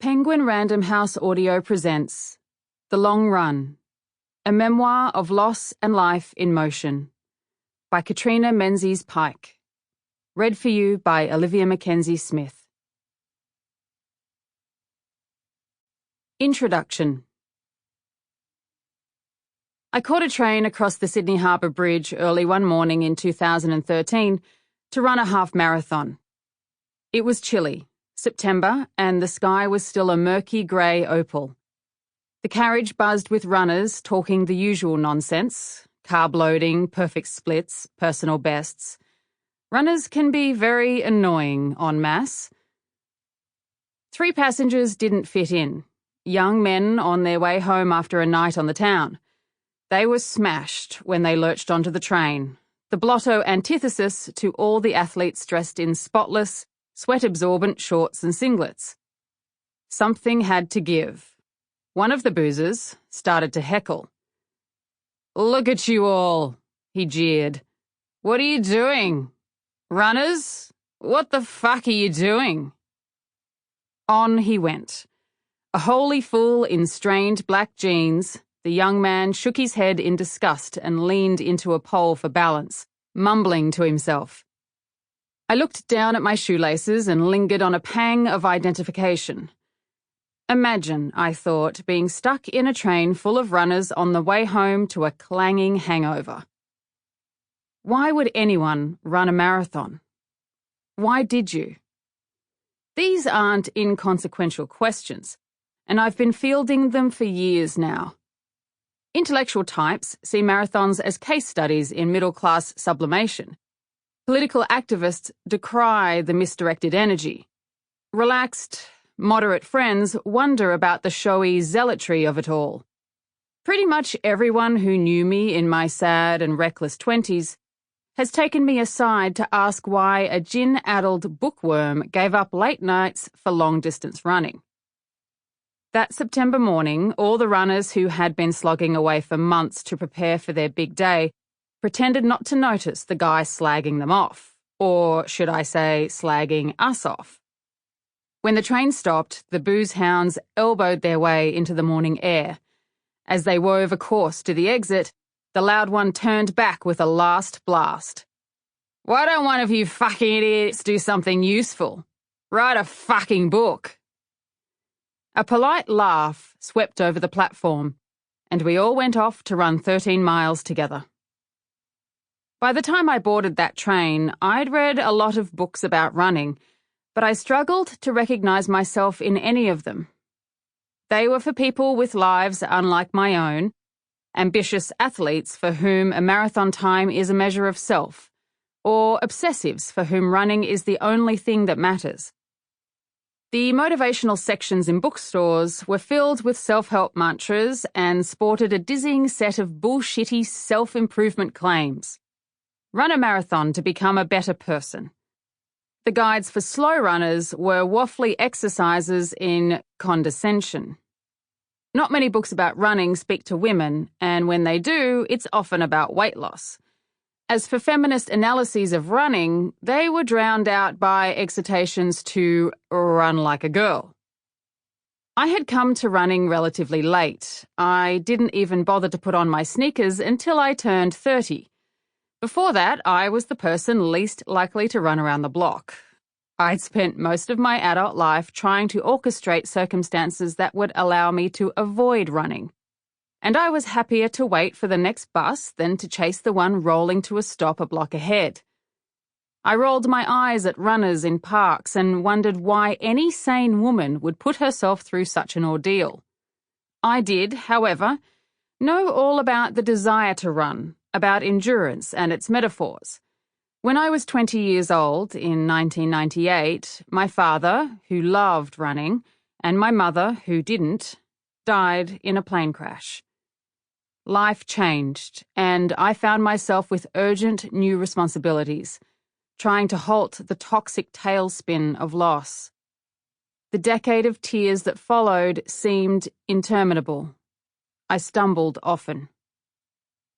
Penguin Random House Audio presents The Long Run, a memoir of loss and life in motion, by Catriona Menzies-Pike. Read for you by Olivia MacKenzie-Smith. Introduction. I caught a train across the Sydney Harbour Bridge early one morning in 2013 to run a half marathon. It was chilly, September, and the sky was still a murky grey opal. The carriage buzzed with runners talking the usual nonsense: carb loading, perfect splits, personal bests. Runners can be very annoying en masse. 3 passengers didn't fit in, young men on their way home after a night on the town. They were smashed when they lurched onto the train, the blotto antithesis to all the athletes dressed in spotless, sweat-absorbent shorts and singlets. Something had to give. One of the boozers started to heckle. "Look at you all," he jeered. "What are you doing? Runners? What the fuck are you doing?" On he went. A wholly fool in strained black jeans, the young man shook his head in disgust and leaned into a pole for balance, mumbling to himself. I looked down at my shoelaces and lingered on a pang of identification. Imagine, I thought, being stuck in a train full of runners on the way home to a clanging hangover. Why would anyone run a marathon? Why did you? These aren't inconsequential questions, and I've been fielding them for years now. Intellectual types see marathons as case studies in middle-class sublimation. Political activists decry the misdirected energy. Relaxed, moderate friends wonder about the showy zealotry of it all. Pretty much everyone who knew me in my sad and reckless 20s has taken me aside to ask why a gin-addled bookworm gave up late nights for long-distance running. That September morning, all the runners who had been slogging away for months to prepare for their big day pretended not to notice the guy slagging them off, or should I say, slagging us off. When the train stopped, the booze hounds elbowed their way into the morning air. As they wove a course to the exit, the loud one turned back with a last blast. "Why don't one of you fucking idiots do something useful? Write a fucking book." A polite laugh swept over the platform, and we all went off to run 13 miles together. By the time I boarded that train, I'd read a lot of books about running, but I struggled to recognize myself in any of them. They were for people with lives unlike my own, ambitious athletes for whom a marathon time is a measure of self, or obsessives for whom running is the only thing that matters. The motivational sections in bookstores were filled with self-help mantras and sported a dizzying set of bullshitty self-improvement claims. Run a marathon to become a better person. The guides for slow runners were waffly exercises in condescension. Not many books about running speak to women, and when they do, it's often about weight loss. As for feminist analyses of running, they were drowned out by exhortations to run like a girl. I had come to running relatively late. I didn't even bother to put on my sneakers until I turned 30. Before that, I was the person least likely to run around the block. I'd spent most of my adult life trying to orchestrate circumstances that would allow me to avoid running. And I was happier to wait for the next bus than to chase the one rolling to a stop a block ahead. I rolled my eyes at runners in parks and wondered why any sane woman would put herself through such an ordeal. I did, however, know all about the desire to run, about endurance and its metaphors. When I was 20 years old, in 1998, my father, who loved running, and my mother, who didn't, died in a plane crash. Life changed, and I found myself with urgent new responsibilities, trying to halt the toxic tailspin of loss. The decade of tears that followed seemed interminable. I stumbled often.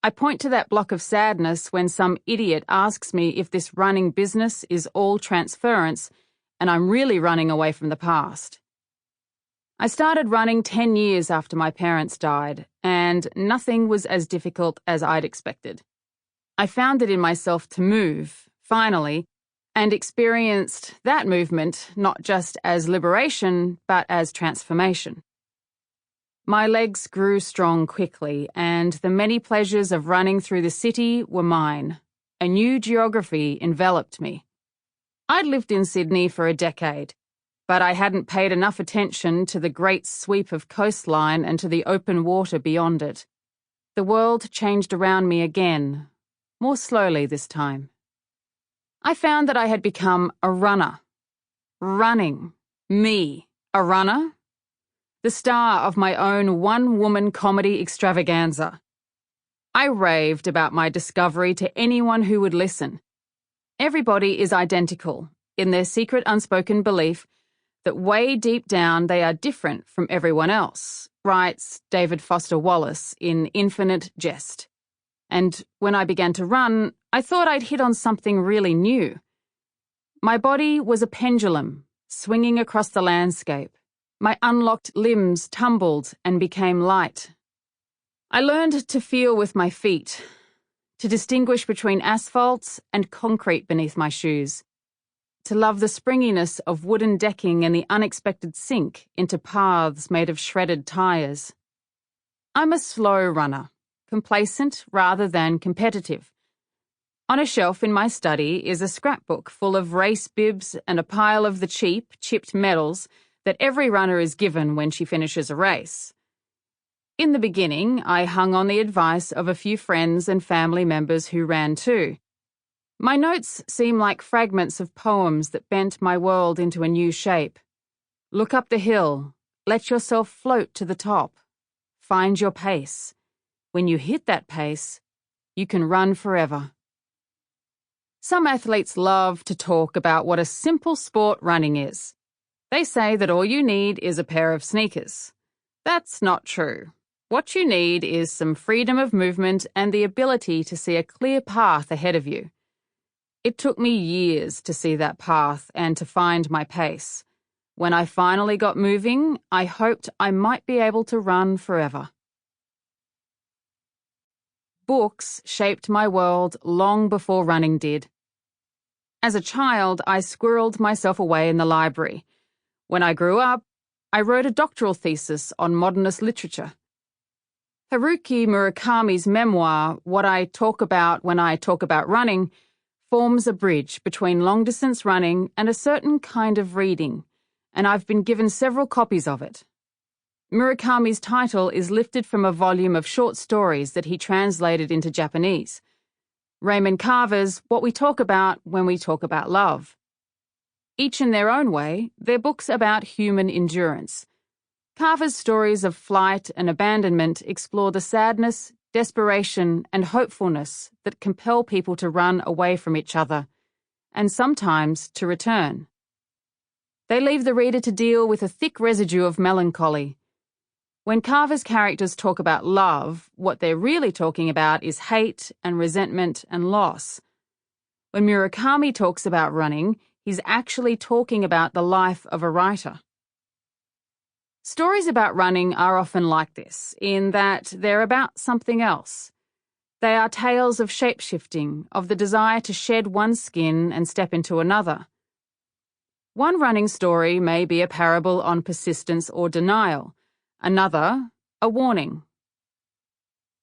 I point to that block of sadness when some idiot asks me if this running business is all transference and I'm really running away from the past. I started running 10 years after my parents died, and nothing was as difficult as I'd expected. I found it in myself to move, finally, and experienced that movement not just as liberation, but as transformation. My legs grew strong quickly, and the many pleasures of running through the city were mine. A new geography enveloped me. I'd lived in Sydney for a decade, but I hadn't paid enough attention to the great sweep of coastline and to the open water beyond it. The world changed around me again, more slowly this time. I found that I had become a runner. Running. Me. A runner? The star of my own one-woman comedy extravaganza. I raved about my discovery to anyone who would listen. Everybody is identical in their secret unspoken belief that way deep down they are different from everyone else, writes David Foster Wallace in Infinite Jest. And when I began to run, I thought I'd hit on something really new. My body was a pendulum, swinging across the landscape. My unlocked limbs tumbled and became light. I learned to feel with my feet, to distinguish between asphalt and concrete beneath my shoes, to love the springiness of wooden decking and the unexpected sink into paths made of shredded tires. I'm a slow runner, complacent rather than competitive. On a shelf in my study is a scrapbook full of race bibs and a pile of the cheap, chipped medals that every runner is given when she finishes a race. In the beginning, I hung on the advice of a few friends and family members who ran too. My notes seem like fragments of poems that bent my world into a new shape. Look up the hill. Let yourself float to the top. Find your pace. When you hit that pace, you can run forever. Some athletes love to talk about what a simple sport running is. They say that all you need is a pair of sneakers. That's not true. What you need is some freedom of movement and the ability to see a clear path ahead of you. It took me years to see that path and to find my pace. When I finally got moving, I hoped I might be able to run forever. Books shaped my world long before running did. As a child, I squirreled myself away in the library. When I grew up, I wrote a doctoral thesis on modernist literature. Haruki Murakami's memoir, What I Talk About When I Talk About Running, forms a bridge between long-distance running and a certain kind of reading, and I've been given several copies of it. Murakami's title is lifted from a volume of short stories that he translated into Japanese. Raymond Carver's What We Talk About When We Talk About Love. Each in their own way, they're books about human endurance. Carver's stories of flight and abandonment explore the sadness, desperation, and hopefulness that compel people to run away from each other, and sometimes to return. They leave the reader to deal with a thick residue of melancholy. When Carver's characters talk about love, what they're really talking about is hate and resentment and loss. When Murakami talks about running, he's actually talking about the life of a writer. Stories about running are often like this, in that they're about something else. They are tales of shape-shifting, of the desire to shed one's skin and step into another. One running story may be a parable on persistence or denial, another, a warning.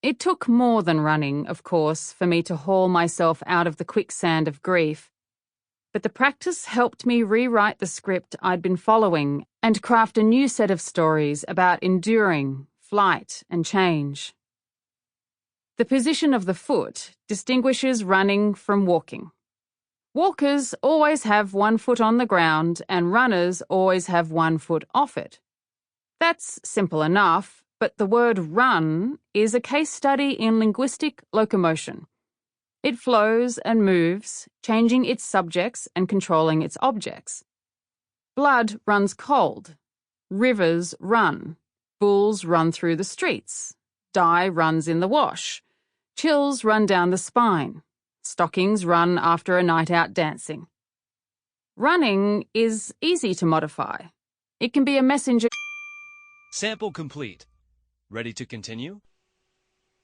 It took more than running, of course, for me to haul myself out of the quicksand of grief. But the practice helped me rewrite the script I'd been following and craft a new set of stories about enduring, flight, and change. The position of the foot distinguishes running from walking. Walkers always have one foot on the ground and runners always have one foot off it. That's simple enough, but the word run is a case study in linguistic locomotion. It flows and moves, changing its subjects and controlling its objects. Blood runs cold. Rivers run. Bulls run through the streets. Dye runs in the wash. Chills run down the spine. Stockings run after a night out dancing. Running is easy to modify. It can be a messenger. Sample complete. Ready to continue?